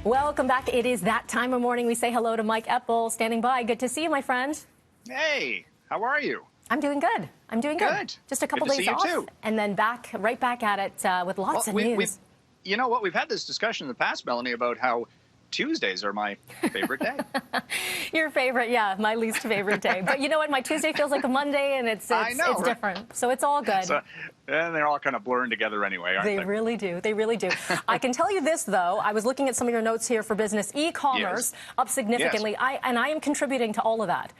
Welcome back. It is that time of morning. We say hello to Mike Eppel standing by. Good to see you, my friend. Hey, how are you? I'm doing good. I'm doing good. Just a couple days off, too. And then right back at it with lots of news. You know what? We've had this discussion in the past, Melanie, about how Tuesdays are my favorite day. Your favorite, yeah, my least favorite day. But you know what? My Tuesday feels like a Monday, and it's different. So it's all good. And they're all kind of blurring together anyway, aren't they? They really do. They really do. I can tell you this, though. I was looking at some of your notes here for business. E-commerce up significantly. Yes. I am contributing to all of that.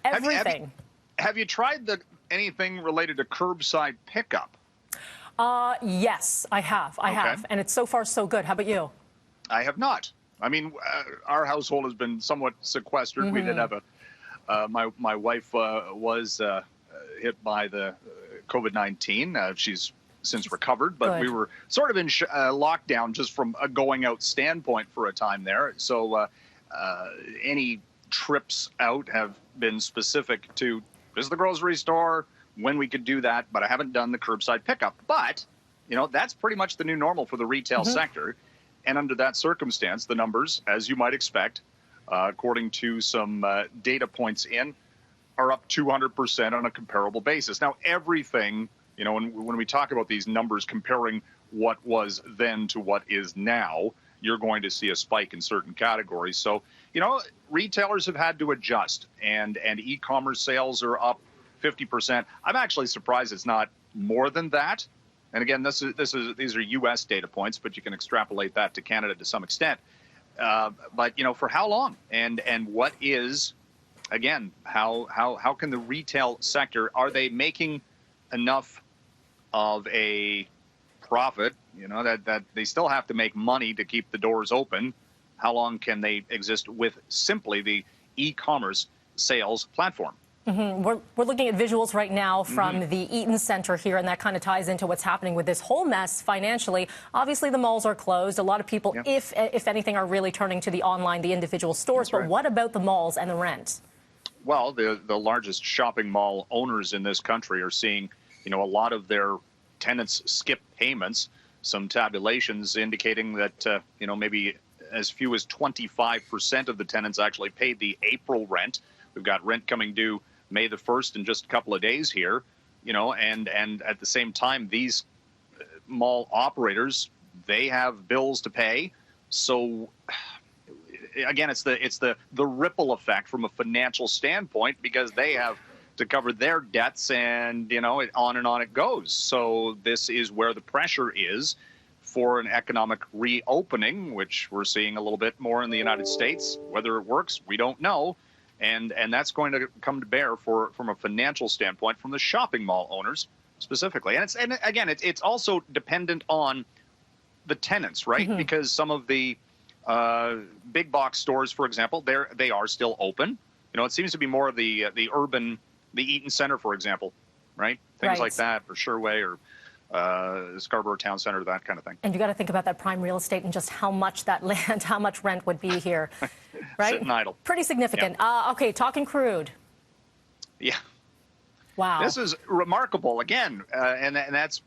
Everything. Have you tried anything related to curbside pickup? Yes, I have. I have. And it's so far so good. How about you? I have not. I mean, our household has been somewhat sequestered. Mm-hmm. We did have my wife was hit by the COVID-19. She's since recovered, but we were sort of in lockdown just from a going out standpoint for a time there. So any trips out have been specific to visit the grocery store when we could do that, but I haven't done the curbside pickup. But, you know, that's pretty much the new normal for the retail sector. And under that circumstance, the numbers, as you might expect, according to some data points are up 200% on a comparable basis. Now, everything, you know, when we talk about these numbers comparing what was then to what is now, you're going to see a spike in certain categories. So, you know, retailers have had to adjust, and e-commerce sales are up 50%. I'm actually surprised it's not more than that. And again, these are U.S. data points, but you can extrapolate that to Canada to some extent. But you know, for how long? And what is, again, how can the retail sector, are they making enough of a profit? You know, that they still have to make money to keep the doors open. How long can they exist with simply the e-commerce sales platform? Mm-hmm. We're looking at visuals right now from the Eaton Center here, and that kind of ties into what's happening with this whole mess financially. Obviously, the malls are closed. A lot of people, if anything, are really turning to the online, the individual stores. But what about the malls and the rent? Well, the largest shopping mall owners in this country are seeing, you know, a lot of their tenants skip payments. Some tabulations indicating that, you know, maybe as few as 25% of the tenants actually paid the April rent. We've got rent coming due May the 1st in just a couple of days here, you know, and at the same time, these mall operators, they have bills to pay. So again, it's the ripple effect from a financial standpoint, because they have to cover their debts, and, you know, on and on it goes. So this is where the pressure is for an economic reopening, which we're seeing a little bit more in the United States. Whether it works, we don't know. And that's going to come to bear from a financial standpoint from the shopping mall owners specifically. And again, it's also dependent on the tenants, right? Because some of the big box stores, for example, they are still open. You know, it seems to be more of the urban, the Eaton Center, for example, right? Things like that, or Sherway, or Scarborough Town Center, that kind of thing. And you got to think about that prime real estate and just how much that land, how much rent would be here, right? Sitting idle. Pretty significant. Okay, talking crude. Yeah. Wow. This is remarkable again, and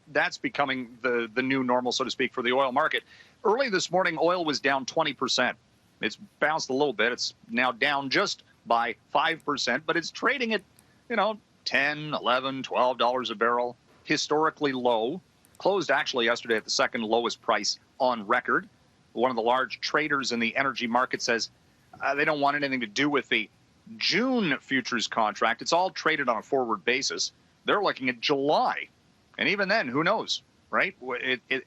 that's becoming the new normal, so to speak, for the oil market. Early this morning, oil was down 20%. It's bounced a little bit. It's now down just by 5%, but it's trading at, you know, $10, $11, $12 a barrel. Historically low, closed actually yesterday at the second lowest price on record. One of the large traders in the energy market says they don't want anything to do with the June futures contract. It's all traded on a forward basis. They're looking at July. And even then, who knows, right?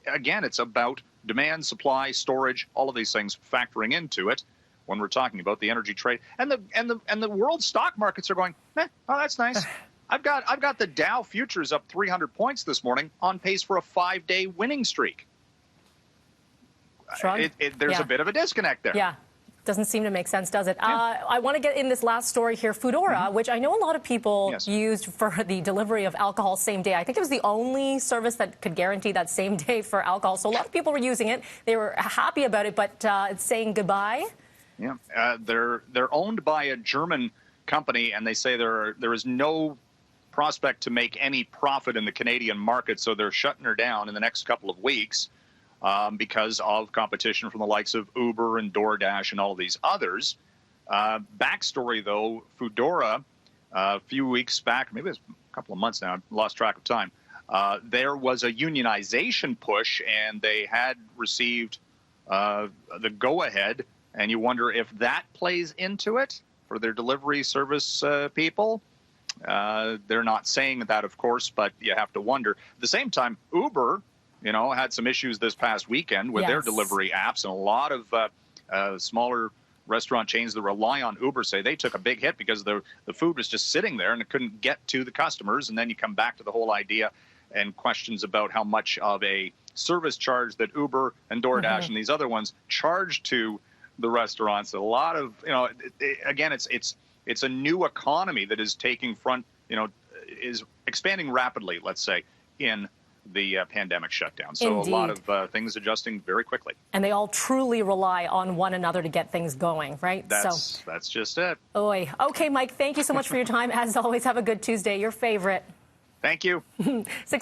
Again, it's about demand, supply, storage, all of these things factoring into it when we're talking about the energy trade. And the world stock markets are going, oh, that's nice. I've got the Dow futures up 300 points this morning, on pace for a 5-day winning streak. There's a bit of a disconnect there. Yeah. Doesn't seem to make sense, does it? I want to get in this last story here, Foodora, which I know a lot of people used for the delivery of alcohol same day. I think it was the only service that could guarantee that same day for alcohol. So a lot of people were using it. They were happy about it, but it's saying goodbye. Yeah, they're owned by a German company, and they say there is no prospect to make any profit in the Canadian market, so they're shutting her down in the next couple of weeks. because of competition from the likes of Uber and DoorDash and all of these others. Backstory, though, Foodora, a few weeks back, maybe it's a couple of months now, I've lost track of time, there was a unionization push, and they had received the go-ahead, and you wonder if that plays into it for their delivery service people. They're not saying that, of course, but you have to wonder. At the same time, Uber, had some issues this past weekend with their delivery apps, and a lot of smaller restaurant chains that rely on Uber say they took a big hit because the food was just sitting there and it couldn't get to the customers. And then you come back to the whole idea and questions about how much of a service charge that Uber and DoorDash and these other ones charge to the restaurants. A lot of, again, it's a new economy that is taking front, is expanding rapidly, let's say, in the pandemic shutdown. So Indeed. A lot of things adjusting very quickly. And they all truly rely on one another to get things going, right? That's just it. Oy. Okay, Mike, thank you so much for your time. As always, have a good Tuesday. Your favorite. Thank you.